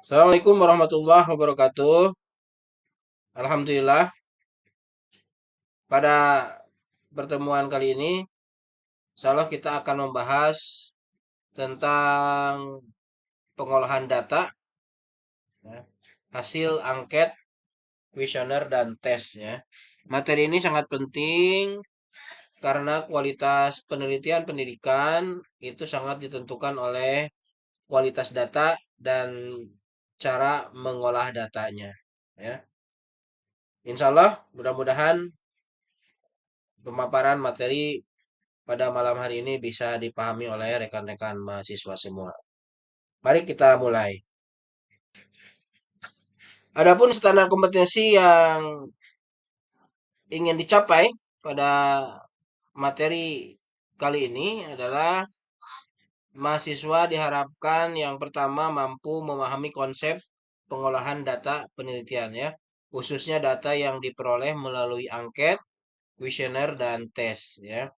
Assalamualaikum warahmatullahi wabarakatuh. Alhamdulillah, pada pertemuan kali ini, insyaallah kita akan membahas tentang pengolahan data, ya, hasil angket, kuesioner, dan tes. Ya. Materi ini sangat penting karena kualitas penelitian pendidikan itu sangat ditentukan oleh kualitas data dan cara mengolah datanya. Ya. Insya Allah, mudah-mudahan pemaparan materi pada malam hari ini bisa dipahami oleh rekan-rekan mahasiswa semua. Mari kita mulai. Adapun standar kompetensi yang ingin dicapai pada materi kali ini adalah mahasiswa diharapkan yang pertama mampu memahami konsep pengolahan data penelitian ya, khususnya data yang diperoleh melalui angket, kuesioner dan tes ya.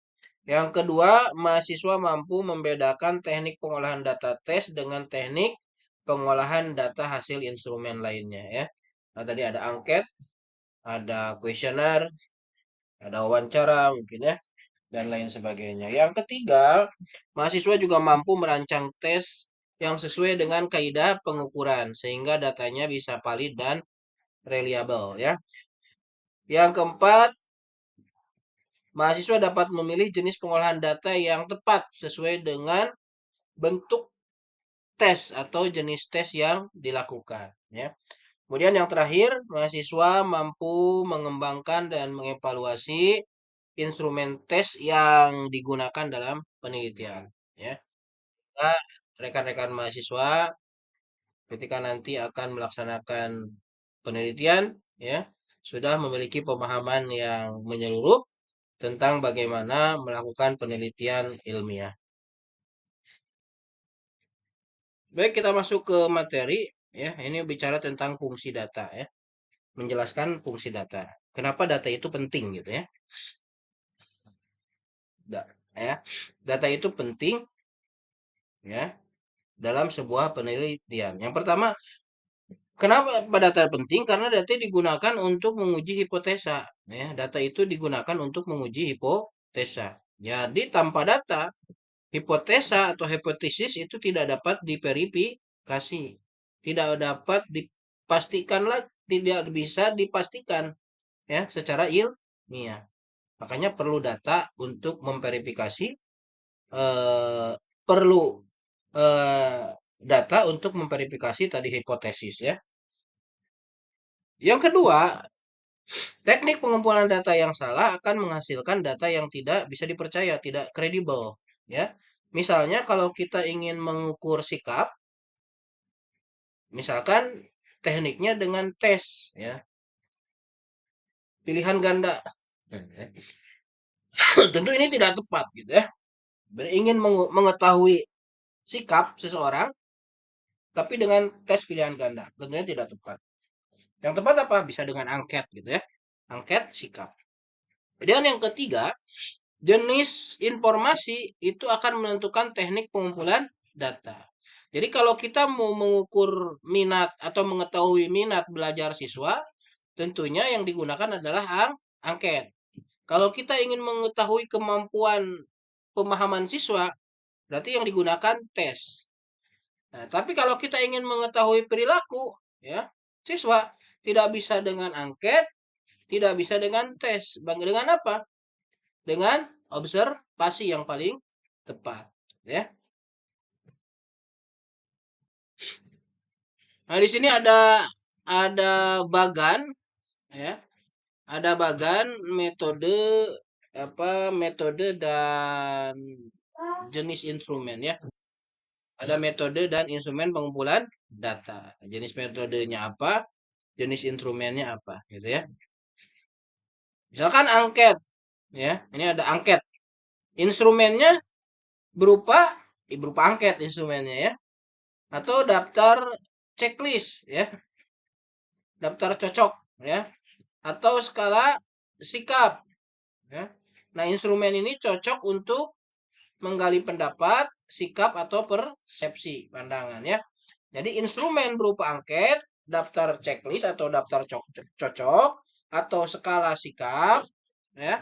Yang kedua, mahasiswa mampu membedakan teknik pengolahan data tes dengan teknik pengolahan data hasil instrumen lainnya ya. Nah, tadi ada angket, ada kuesioner, ada wawancara mungkin ya, dan lain sebagainya. Yang ketiga, mahasiswa juga mampu merancang tes yang sesuai dengan kaidah pengukuran sehingga datanya bisa valid dan reliable ya. Yang keempat, mahasiswa dapat memilih jenis pengolahan data yang tepat sesuai dengan bentuk tes atau jenis tes yang dilakukan ya. Kemudian yang terakhir, mahasiswa mampu mengembangkan dan mengevaluasi instrumen tes yang digunakan dalam penelitian ya. Nah, rekan-rekan mahasiswa ketika nanti akan melaksanakan penelitian ya, sudah memiliki pemahaman yang menyeluruh tentang bagaimana melakukan penelitian ilmiah. Baik, kita masuk ke materi ya. Ini bicara tentang fungsi data ya, menjelaskan fungsi data. Kenapa data itu penting gitu ya? Ya. Data itu penting ya dalam sebuah penelitian. Yang pertama, kenapa data penting? Karena data digunakan untuk menguji hipotesa ya. Data itu digunakan untuk menguji hipotesa. Jadi tanpa data, hipotesa atau hipotesis itu tidak dapat diverifikasi, tidak dapat dipastikan lagi, tidak bisa dipastikan ya secara ilmiah. Makanya perlu data untuk memverifikasi, eh, perlu eh, data untuk memverifikasi tadi hipotesis ya. Yang kedua, teknik pengumpulan data yang salah akan menghasilkan data yang tidak bisa dipercaya, tidak kredibel ya. Misalnya kalau kita ingin mengukur sikap, misalkan tekniknya dengan tes ya, pilihan ganda. Tentu ini tidak tepat gitu ya. Ingin mengetahui sikap seseorang tapi dengan tes pilihan ganda, tentunya tidak tepat. Yang tepat apa? Bisa dengan angket gitu ya. Angket sikap. Dan yang ketiga, jenis informasi itu akan menentukan teknik pengumpulan data. Jadi kalau kita mau mengukur minat atau mengetahui minat belajar siswa, tentunya yang digunakan adalah angket. Kalau kita ingin mengetahui kemampuan pemahaman siswa, berarti yang digunakan tes. Nah, tapi kalau kita ingin mengetahui perilaku, ya, siswa tidak bisa dengan angket, tidak bisa dengan tes. Dengan apa? Dengan observasi yang paling tepat, ya. Nah, di sini ada bagan, ya. Ada bagan metode metode dan jenis instrumen ya. Ada metode dan instrumen pengumpulan data. Jenis metodenya apa? Jenis instrumennya apa, gitu ya. Misalkan angket, ya. Ini ada angket. Instrumennya berupa berupa angket instrumennya ya. Atau daftar checklist ya. Daftar cocok ya. Atau skala sikap ya. Nah, instrumen ini cocok untuk menggali pendapat, sikap atau persepsi pandangan ya. Jadi instrumen berupa angket, daftar checklist atau daftar cocok atau skala sikap, ya.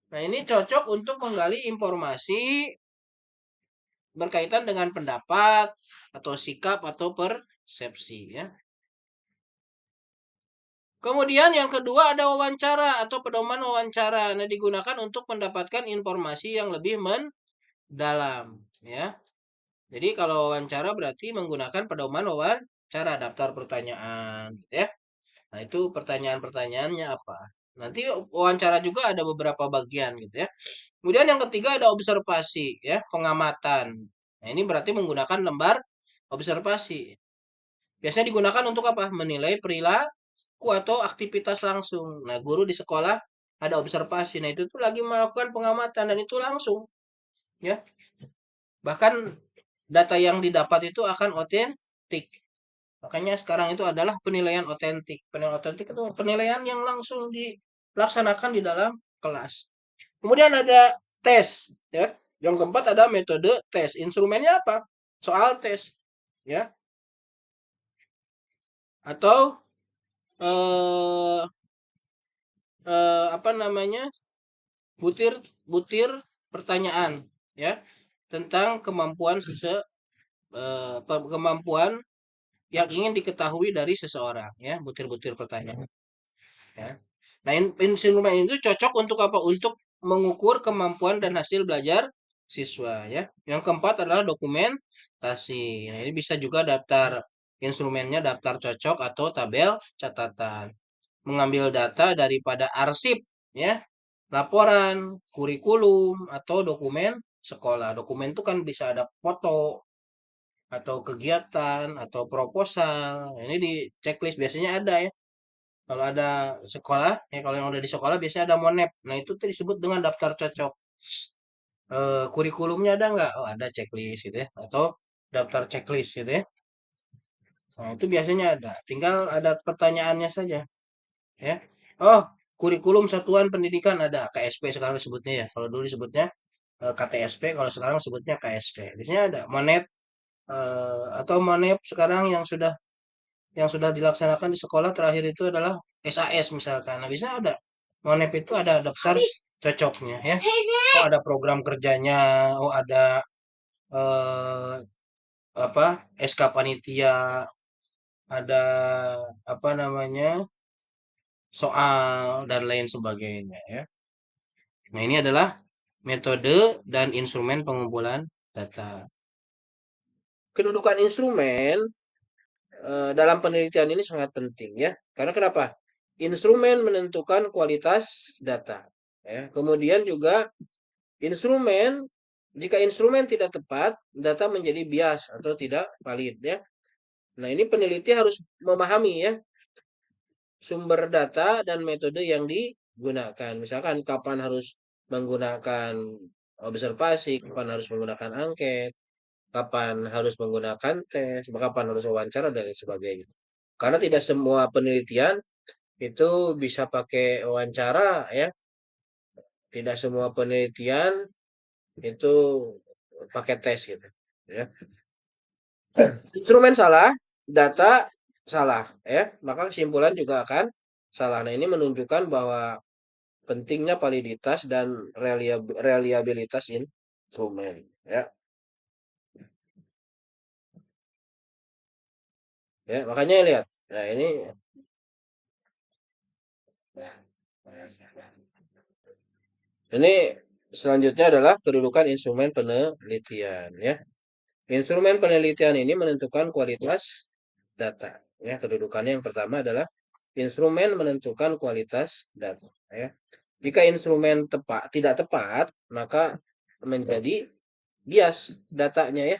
Nah, ini cocok untuk menggali informasi berkaitan dengan pendapat atau sikap atau persepsi, ya. Kemudian yang kedua ada wawancara atau pedoman wawancara. Nah, digunakan untuk mendapatkan informasi yang lebih mendalam, ya. Jadi kalau wawancara berarti menggunakan pedoman wawancara, daftar pertanyaan, gitu ya. Nah, itu pertanyaan-pertanyaannya apa. Nanti wawancara juga ada beberapa bagian gitu ya. Kemudian yang ketiga ada observasi, ya, pengamatan. Nah, ini berarti menggunakan lembar observasi. Biasanya digunakan untuk apa? Menilai perilaku atau aktivitas langsung. Nah, guru di sekolah ada observasi. Nah, itu tuh lagi melakukan pengamatan dan itu langsung, ya. Bahkan data yang didapat itu akan otentik. Makanya sekarang itu adalah penilaian otentik. Penilaian otentik itu penilaian yang langsung dilaksanakan di dalam kelas. Kemudian ada tes, ya. Yang keempat ada metode tes. Instrumennya apa? Soal tes, ya. Atau eh, apa namanya? Butir-butir pertanyaan, ya, tentang kemampuan yang ingin diketahui dari seseorang, ya, butir-butir pertanyaan, ya. Nah, instrumen itu cocok untuk apa? Untuk mengukur kemampuan dan hasil belajar siswa, ya. Yang keempat adalah dokumentasi. Nah, ini bisa juga daftar instrumennya daftar cocok atau tabel catatan. Mengambil data daripada arsip, ya, laporan, kurikulum atau dokumen sekolah. Dokumen itu kan bisa ada foto atau kegiatan atau proposal. Nah, ini di checklist biasanya ada, ya. Kalau ada sekolah, ya, kalau yang udah di sekolah biasanya ada monep. Nah, itu tuh disebut dengan daftar cocok. Kurikulumnya ada nggak? Oh, ada checklist gitu ya. Atau daftar checklist gitu ya. Nah, itu biasanya ada. Tinggal ada pertanyaannya saja, ya. Oh, kurikulum satuan pendidikan ada KSP sekarang disebutnya, ya. Kalau dulu disebutnya KTSP, kalau sekarang sebutnya KSP. Biasanya ada monet atau monep sekarang yang sudah dilaksanakan di sekolah terakhir itu adalah SAS misalkan. Nah, bisa ada. Monep itu ada daftar cocoknya, ya. Oh, ada program kerjanya, oh, ada eh, apa? SK panitia, ada apa namanya? Soal dan lain sebagainya, ya. Nah, ini adalah metode dan instrumen pengumpulan data. Kedudukan instrumen dalam penelitian ini sangat penting, ya. Karena kenapa? Instrumen menentukan kualitas data, ya. Kemudian juga instrumen, jika instrumen tidak tepat, data menjadi bias atau tidak valid, ya. Nah, ini peneliti harus memahami, ya, sumber data dan metode yang digunakan. Misalkan kapan harus menggunakan observasi, kapan harus menggunakan angket, kapan harus menggunakan tes, kapan harus wawancara dan lain sebagainya. Karena tidak semua penelitian itu bisa pakai wawancara, ya. Tidak semua penelitian itu pakai tes gitu, ya. Instrumen salah, data salah, ya. Maka kesimpulan juga akan salah. Nah, ini menunjukkan bahwa pentingnya validitas dan reliabilitas instrumen, ya. Ya, makanya lihat. Nah, ini selanjutnya adalah kedudukan instrumen penelitian, ya. Instrumen penelitian ini menentukan kualitas data, ya. Kedudukannya yang pertama adalah instrumen menentukan kualitas data, ya. Jika instrumen tidak tepat, maka menjadi bias datanya, ya,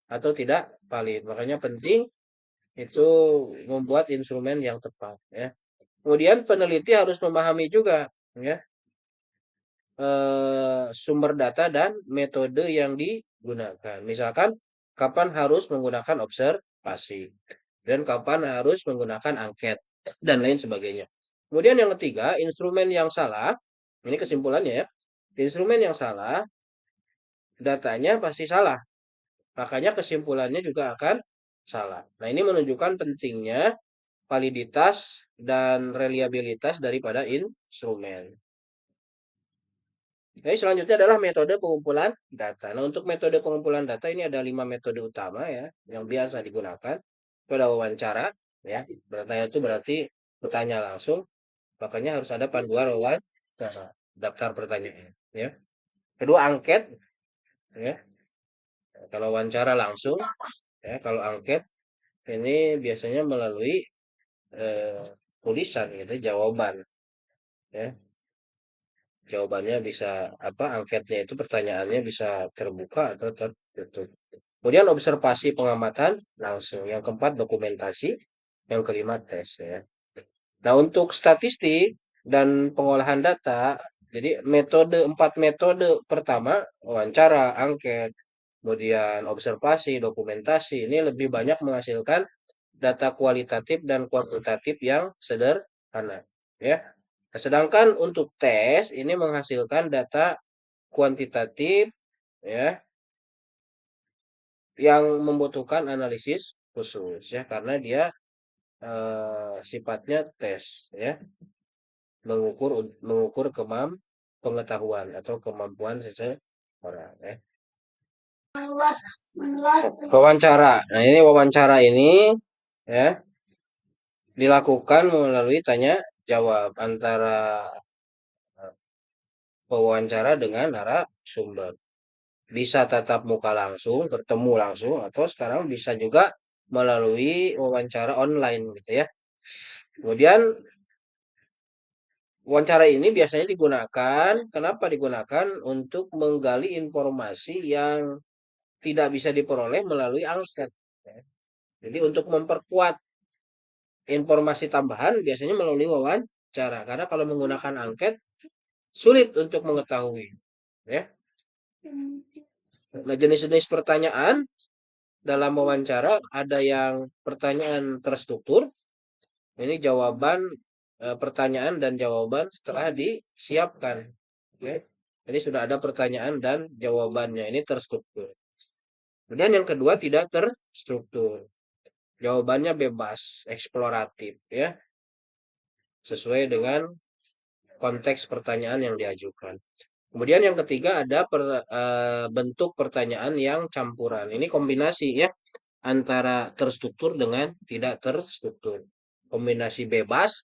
atau tidak valid. Makanya penting itu membuat instrumen yang tepat, ya. Kemudian peneliti harus memahami juga, ya, sumber data dan metode yang digunakan. Misalkan kapan harus menggunakan observasi dan kapan harus menggunakan angket dan lain sebagainya. Kemudian yang ketiga, instrumen yang salah, ini kesimpulannya, ya. Instrumen yang salah, datanya pasti salah. Makanya kesimpulannya juga akan salah. Nah, ini menunjukkan pentingnya validitas dan reliabilitas daripada instrumen. Jadi selanjutnya adalah metode pengumpulan data. Nah, untuk metode pengumpulan data ini ada 5 metode utama ya yang biasa digunakan. Itu ada wawancara ya. Bertanya itu berarti bertanya langsung, makanya harus ada panduan wawancara, daftar pertanyaan ya. Kedua angket ya. Kalau wawancara langsung ya, kalau angket ini biasanya melalui eh, tulisan gitu jawaban ya. Jawabannya bisa apa angketnya itu pertanyaannya bisa terbuka atau tertutup. Kemudian observasi pengamatan langsung. Yang keempat dokumentasi. Yang kelima tes ya. Nah untuk statistik dan pengolahan data, jadi empat metode pertama wawancara, angket, kemudian observasi, dokumentasi ini lebih banyak menghasilkan data kualitatif dan kuantitatif yang sederhana ya. Nah, sedangkan untuk tes ini menghasilkan data kuantitatif ya yang membutuhkan analisis khusus ya karena dia sifatnya tes ya mengukur mengukur pengetahuan atau kemampuan seseorang ya. Wawancara. Nah, ini wawancara ini ya dilakukan melalui tanya jawab antara pewawancara dengan narasumber. Bisa tatap muka langsung, bertemu langsung, atau sekarang bisa juga melalui wawancara online gitu ya. Kemudian wawancara ini biasanya digunakan, kenapa digunakan? Untuk menggali informasi yang tidak bisa diperoleh melalui angket. Ya. Jadi untuk memperkuat informasi tambahan biasanya melalui wawancara. Karena kalau menggunakan angket sulit untuk mengetahui. Ya. Nah jenis-jenis pertanyaan dalam wawancara ada yang pertanyaan terstruktur. Ini jawaban pertanyaan dan jawaban setelah disiapkan. Oke. Jadi sudah ada pertanyaan dan jawabannya. Ini terstruktur. Kemudian yang kedua tidak terstruktur. Jawabannya bebas, eksploratif ya, sesuai dengan konteks pertanyaan yang diajukan. Kemudian yang ketiga ada bentuk pertanyaan yang campuran. Ini kombinasi ya antara terstruktur dengan tidak terstruktur. Kombinasi bebas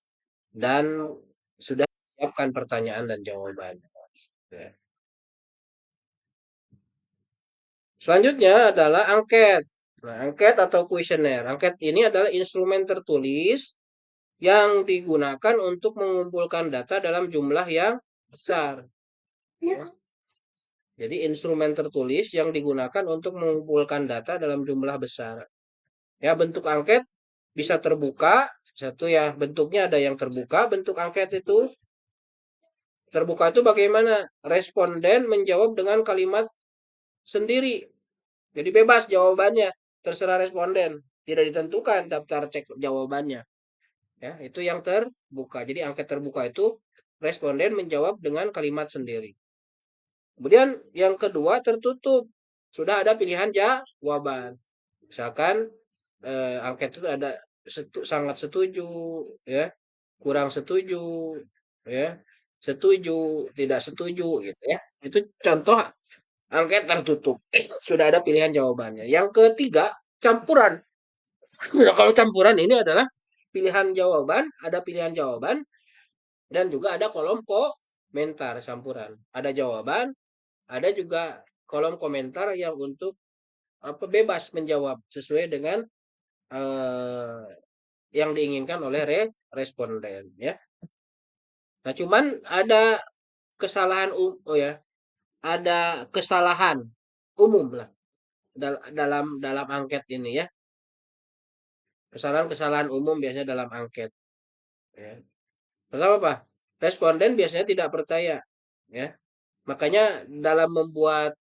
dan sudah siapkan pertanyaan dan jawaban. Ya. Selanjutnya adalah angket. Nah, angket atau kuesioner. Angket ini adalah instrumen tertulis yang digunakan untuk mengumpulkan data dalam jumlah yang besar. Ya. Jadi instrumen tertulis yang digunakan untuk mengumpulkan data dalam jumlah besar. Ya, bentuk angket bisa terbuka. Satu ya, bentuknya ada yang terbuka. Bentuk angket itu terbuka itu bagaimana? Responden menjawab dengan kalimat sendiri. Jadi bebas jawabannya, terserah responden. Tidak ditentukan daftar cek jawabannya. Ya, itu yang terbuka. Jadi angket terbuka itu responden menjawab dengan kalimat sendiri. Kemudian yang kedua tertutup. Sudah ada pilihan jawaban. Misalkan angket itu ada sangat setuju, ya, kurang setuju, ya, setuju, tidak setuju, gitu ya. Itu contoh angket tertutup. Sudah ada pilihan jawabannya. Yang ketiga campuran. Nah, kalau campuran ini adalah pilihan jawaban, ada pilihan jawaban dan juga ada kolom komentar campuran. Ada jawaban, ada juga kolom komentar yang untuk apa bebas menjawab sesuai dengan eh, yang diinginkan oleh responden ya. Nah, cuman ada kesalahan oh ya, ada kesalahan umum lah dalam angket ini ya. Kesalahan-kesalahan umum biasanya dalam angket ya. Pertama apa? Responden biasanya tidak percaya ya. Makanya dalam membuat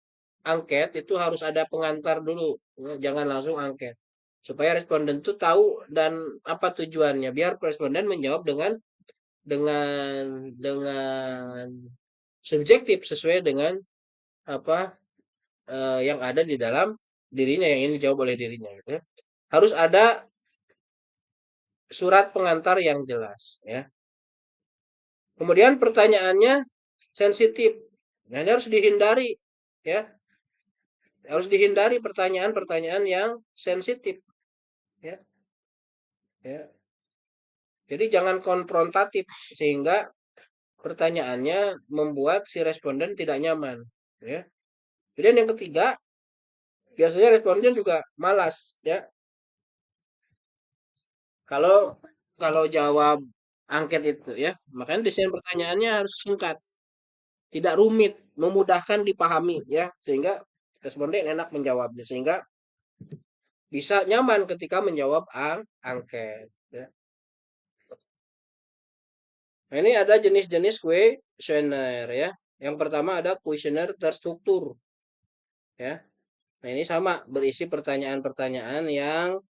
angket itu harus ada pengantar dulu, ya. Jangan langsung angket. Supaya responden itu tahu dan apa tujuannya, biar responden menjawab dengan subjektif sesuai dengan apa yang ada di dalam dirinya yang ini dijawab oleh dirinya gitu ya. harus ada surat pengantar yang jelas, ya. Kemudian pertanyaannya sensitif. Nah, ini harus dihindari, ya. Harus dihindari pertanyaan-pertanyaan yang sensitif, ya. Ya. Jadi jangan konfrontatif sehingga pertanyaannya membuat si responden tidak nyaman, ya. Kemudian yang ketiga, biasanya responden juga malas, ya. Kalau kalau jawab angket itu, ya, makanya desain pertanyaannya harus singkat, tidak rumit, memudahkan dipahami, ya, sehingga responden enak menjawabnya, sehingga bisa nyaman ketika menjawab angket, ya. Nah, ini ada jenis-jenis kuesioner, ya. Yang pertama ada kuesioner terstruktur, ya. Nah, ini sama berisi pertanyaan-pertanyaan yang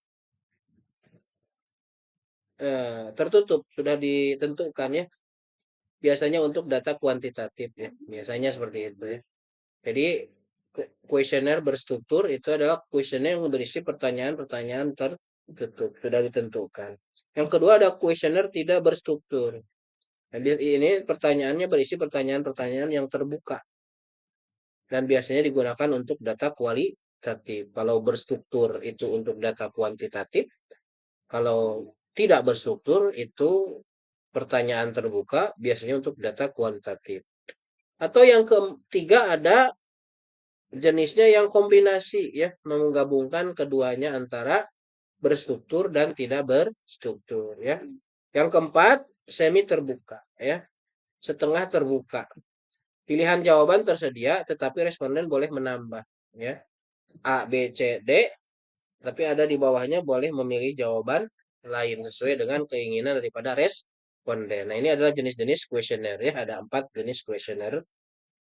tertutup, sudah ditentukan, ya. Biasanya untuk data kuantitatif, ya. Biasanya seperti itu, ya. Jadi kuesioner berstruktur itu adalah kuesioner yang berisi pertanyaan-pertanyaan tertutup, sudah ditentukan. Yang kedua ada kuesioner tidak berstruktur. Nah, ini pertanyaannya berisi pertanyaan-pertanyaan yang terbuka dan biasanya digunakan untuk data kualitatif. Kalau berstruktur itu untuk data kuantitatif, kalau tidak berstruktur itu pertanyaan terbuka biasanya untuk data kualitatif. Atau yang ketiga ada jenisnya yang kombinasi, ya, menggabungkan keduanya antara berstruktur dan tidak berstruktur, ya. Yang keempat semi terbuka, ya, setengah terbuka. Pilihan jawaban tersedia tetapi responden boleh menambah, ya. A, B, C, D, tapi ada di bawahnya boleh memilih jawaban lain sesuai dengan keinginan daripada responden. Nah, ini adalah jenis-jenis kuesioner, ya. Ada 4 jenis kuesioner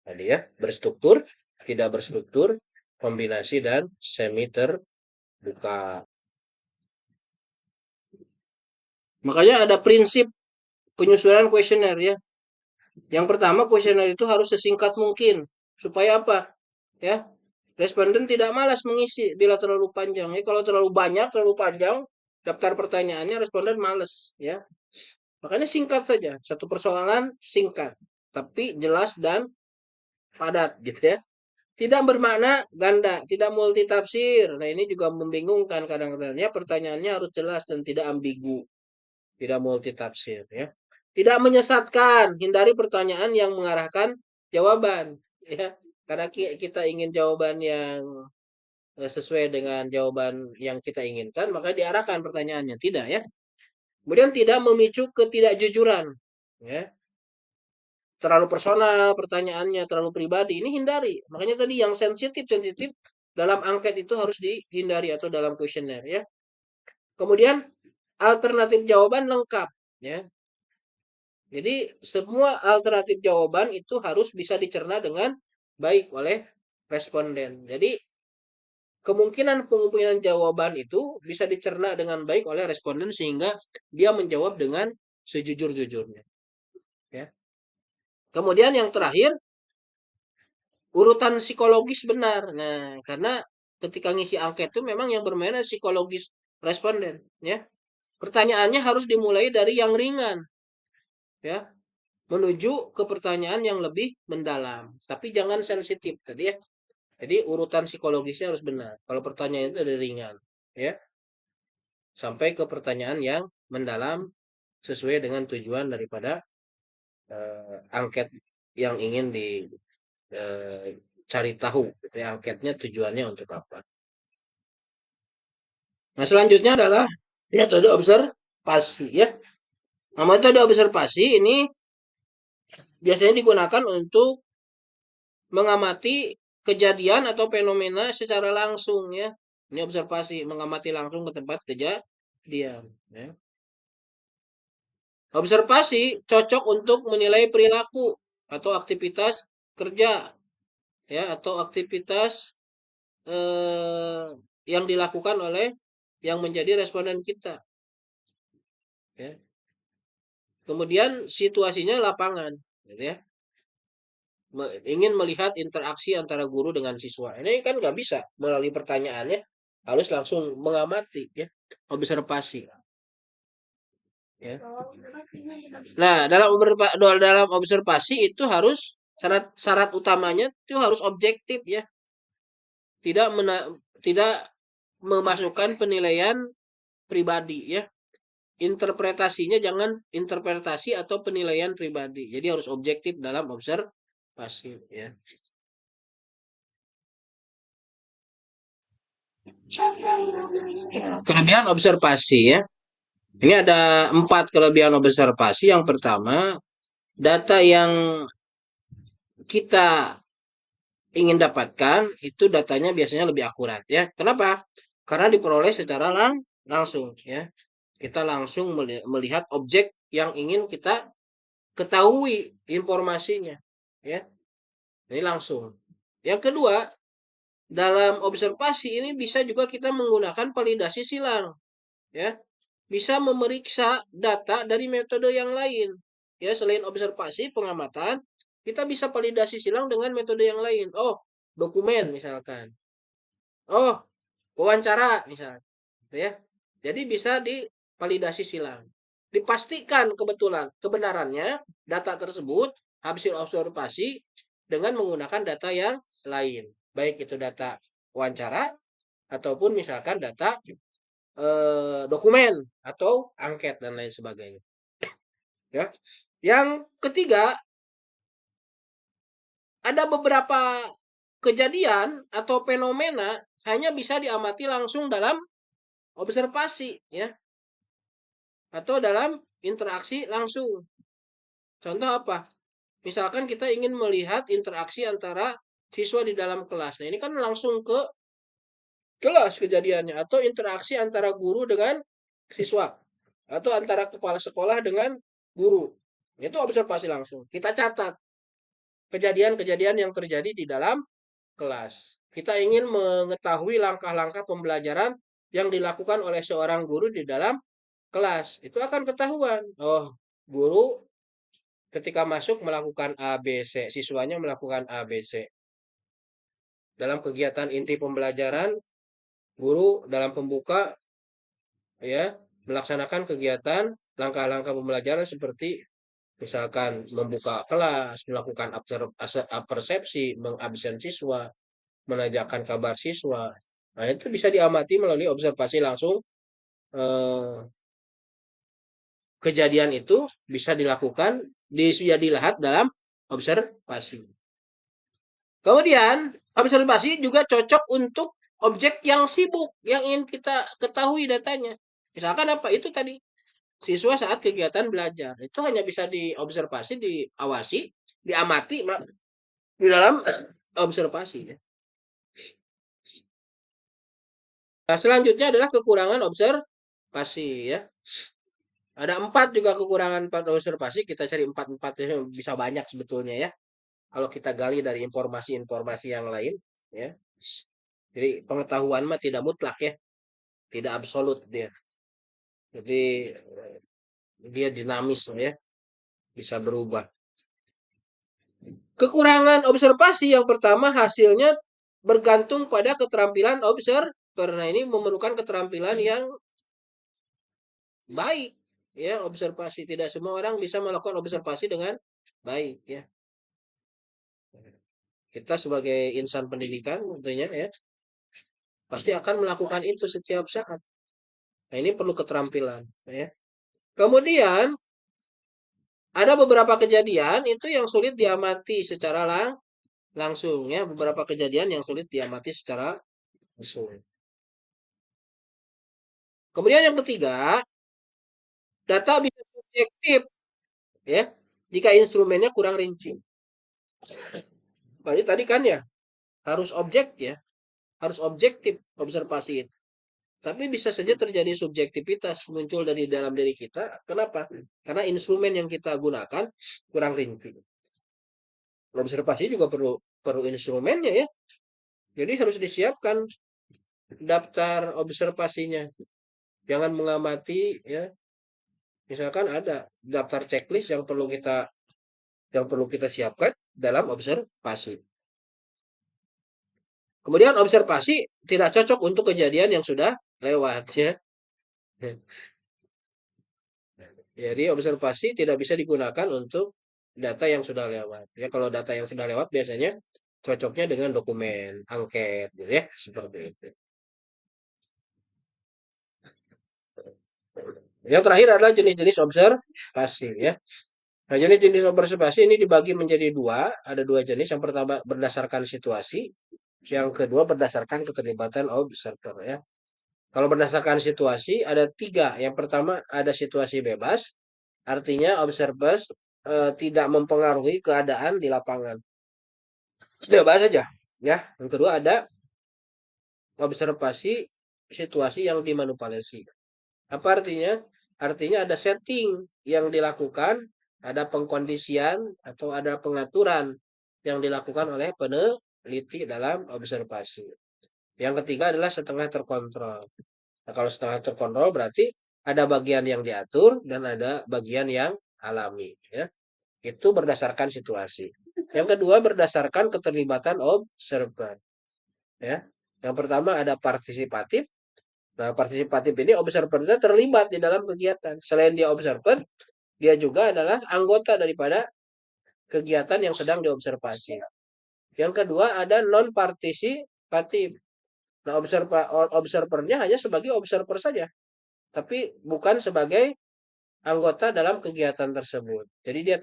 tadi, ya. Berstruktur, tidak berstruktur, kombinasi, dan semi terbuka. Makanya ada prinsip penyusunan kuesioner, ya. Yang pertama, kuesioner itu harus sesingkat mungkin. Supaya apa? Ya, responden tidak malas mengisi bila terlalu panjang. Ya, kalau terlalu banyak, terlalu panjang daftar pertanyaannya, responden malas, ya. Makanya singkat saja. Satu persoalan singkat, tapi jelas dan padat, gitu, ya. Tidak bermakna ganda, tidak multitafsir. Nah, ini juga membingungkan kadang-kadang, ya. Pertanyaannya harus jelas dan tidak ambigu, tidak multitafsir, ya. Tidak menyesatkan, hindari pertanyaan yang mengarahkan jawaban, ya. Karena kita ingin jawaban yang sesuai dengan jawaban yang kita inginkan, maka diarahkan pertanyaannya, tidak, ya. Kemudian tidak memicu ketidakjujuran, ya. Terlalu personal pertanyaannya, terlalu pribadi, ini hindari. Makanya tadi yang sensitif dalam angket itu harus dihindari atau dalam kuesioner, ya. Kemudian alternatif jawaban lengkap, ya. Jadi semua alternatif jawaban itu harus bisa dicerna dengan baik oleh responden. Jadi kemungkinan jawaban itu bisa dicerna dengan baik oleh responden sehingga dia menjawab dengan sejujur-jujurnya, ya. Kemudian yang terakhir, urutan psikologis benar. Nah, karena ketika ngisi angket itu memang yang bermain psikologis responden, ya. Pertanyaannya harus dimulai dari yang ringan, ya, menuju ke pertanyaan yang lebih mendalam, tapi jangan sensitif tadi, ya. Jadi urutan psikologisnya harus benar. Kalau pertanyaan itu dari ringan, ya, sampai ke pertanyaan yang mendalam sesuai dengan tujuan daripada angket yang ingin dicari tahu. Gitu, ya, angketnya tujuannya untuk apa. Nah, selanjutnya adalah metode observasi, ya. Nah, metode observasi ini biasanya digunakan untuk mengamati kejadian atau fenomena secara langsung, ya. Ini observasi, mengamati langsung ke tempat kejadian, ya. Observasi cocok untuk menilai perilaku atau aktivitas kerja, ya, atau aktivitas eh, yang dilakukan oleh yang menjadi responden kita, ya. Kemudian situasinya lapangan, gitu, ya. Ingin melihat interaksi antara guru dengan siswa. Ini kan nggak bisa melalui pertanyaannya. harus langsung mengamati ya, observasi ya. Nah, dalam observasi itu harus syarat utamanya itu harus objektif ya. Tidak memasukkan penilaian pribadi ya. Interpretasinya jangan interpretasi atau penilaian pribadi. Jadi harus objektif dalam observasi ya. Kelebihan observasi ya. Ini ada 4 kelebihan observasi. Yang pertama, data yang kita ingin dapatkan itu datanya biasanya lebih akurat ya. Kenapa? Karena diperoleh secara langsung ya. Kita langsung melihat objek yang ingin kita ketahui informasinya ya. Ini langsung. Yang kedua, dalam observasi ini bisa juga kita menggunakan validasi silang ya. Bisa memeriksa data dari metode yang lain. Ya, selain observasi, pengamatan, kita bisa validasi silang dengan metode yang lain. Oh, dokumen misalkan. Oh, wawancara misalnya. Gitu ya. Jadi bisa divalidasi silang. Dipastikan kebenarannya data tersebut hasil observasi dengan menggunakan data yang lain. Baik itu data wawancara ataupun misalkan data dokumen atau angket dan lain sebagainya. Ya. Yang ketiga, ada beberapa kejadian atau fenomena hanya bisa diamati langsung dalam observasi ya atau dalam interaksi langsung. Contoh apa? Misalkan kita ingin melihat interaksi antara siswa di dalam kelas. Nah, ini kan langsung ke kelas kejadiannya atau interaksi antara guru dengan siswa atau antara kepala sekolah dengan guru. Itu observasi langsung. Kita catat kejadian-kejadian yang terjadi di dalam kelas. Kita ingin mengetahui langkah-langkah pembelajaran yang dilakukan oleh seorang guru di dalam kelas. Itu akan ketahuan. Oh, guru ketika masuk melakukan A, B, C. Siswanya melakukan A, B, C. Dalam kegiatan inti pembelajaran, guru dalam pembuka ya melaksanakan kegiatan langkah-langkah pembelajaran seperti misalkan membuka kelas, melakukan persepsi, mengabsen siswa, menanyakan kabar siswa. Nah, itu bisa diamati melalui observasi langsung. Eh, Kejadian itu bisa dilakukan, bisa dilihat dalam observasi. Kemudian, observasi juga cocok untuk objek yang sibuk, yang ingin kita ketahui datanya. Misalkan apa? Itu tadi, siswa saat kegiatan belajar. Itu hanya bisa diobservasi, diawasi, diamati di dalam observasi. Nah, selanjutnya adalah kekurangan observasi ya. Ada 4 juga kekurangan observasi. Kita cari 4-4 bisa banyak sebetulnya ya. Kalau kita gali dari informasi-informasi yang lain ya. Jadi pengetahuan mah tidak mutlak ya, tidak absolut dia. Jadi dia dinamis ya, bisa berubah. Kekurangan observasi yang pertama hasilnya bergantung pada keterampilan observer. Nah, ini memerlukan keterampilan yang baik ya, observasi. Tidak semua orang bisa melakukan observasi dengan baik ya. Kita sebagai insan pendidikan tentunya ya pasti akan melakukan itu setiap saat. Nah, ini perlu keterampilan ya. Kemudian ada beberapa kejadian itu yang sulit diamati secara langsung ya, beberapa kejadian yang sulit diamati secara langsung. Kemudian yang ketiga, data bisa subjektif ya jika instrumennya kurang rinci. Berarti tadi kan ya harus objek ya, harus objektif observasi itu. Tapi bisa saja terjadi subjektivitas muncul dari dalam diri kita. Kenapa? Karena instrumen yang kita gunakan kurang rinci. Observasi juga perlu perlu instrumennya ya. Jadi harus disiapkan daftar observasinya. Jangan mengamati ya. Misalkan ada daftar checklist yang perlu kita siapkan dalam observasi. Kemudian observasi tidak cocok untuk kejadian yang sudah lewat ya. Jadi observasi tidak bisa digunakan untuk data yang sudah lewat. Ya kalau data yang sudah lewat biasanya cocoknya dengan dokumen, angket gitu ya, seperti itu. Yang terakhir adalah jenis-jenis observasi ya. Nah, jenis-jenis observasi ini dibagi menjadi dua, ada dua jenis. Yang pertama berdasarkan situasi, yang kedua berdasarkan keterlibatan observer ya. Kalau berdasarkan situasi ada tiga. Yang pertama ada situasi bebas, artinya observers tidak mempengaruhi keadaan di lapangan. Bebas saja. Ya. Yang kedua ada observasi situasi yang dimanipulasi. Apa artinya? Artinya ada setting yang dilakukan, ada pengkondisian atau ada pengaturan yang dilakukan oleh peneliti dalam observasi. Yang ketiga adalah setengah terkontrol. Nah, kalau setengah terkontrol berarti ada bagian yang diatur dan ada bagian yang alami. Ya. Itu berdasarkan situasi. Yang kedua berdasarkan keterlibatan observer. Ya. Yang pertama ada partisipatif. Nah, partisipatif ini observernya terlibat di dalam kegiatan. Selain dia observer, dia juga adalah anggota daripada kegiatan yang sedang diobservasi. Yang kedua ada non partisipatif. Nah, observernya hanya sebagai observer saja, tapi bukan sebagai anggota dalam kegiatan tersebut. Jadi dia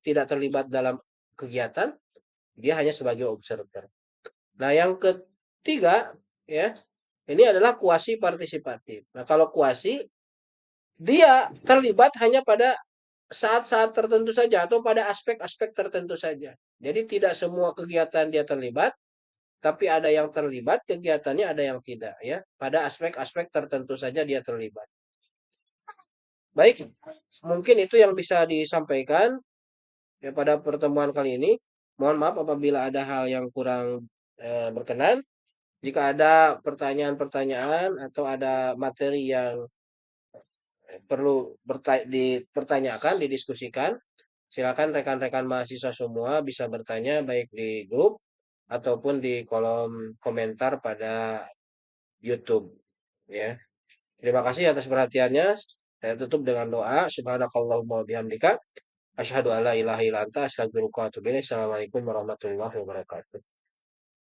tidak terlibat dalam kegiatan, dia hanya sebagai observer. Nah, yang ketiga ya, ini adalah kuasi partisipatif. Nah, kalau kuasi dia terlibat hanya pada saat-saat tertentu saja atau pada aspek-aspek tertentu saja. Jadi tidak semua kegiatan dia terlibat, tapi ada yang terlibat kegiatannya, ada yang tidak ya. Pada aspek-aspek tertentu saja dia terlibat. Baik, mungkin itu yang bisa disampaikan ya pada pertemuan kali ini. Mohon maaf apabila ada hal yang kurang berkenan. Jika ada pertanyaan-pertanyaan atau ada materi yang perlu dipertanyakan, didiskusikan, silakan rekan-rekan mahasiswa semua bisa bertanya baik di grup ataupun di kolom komentar pada YouTube ya. Terima kasih atas perhatiannya. Saya tutup dengan doa. Subhanakallahumma wa bihamdika asyhadu alla ilaha illa anta astaghfiruka wa atubu ilaik. Assalamualaikum warahmatullahi wabarakatuh.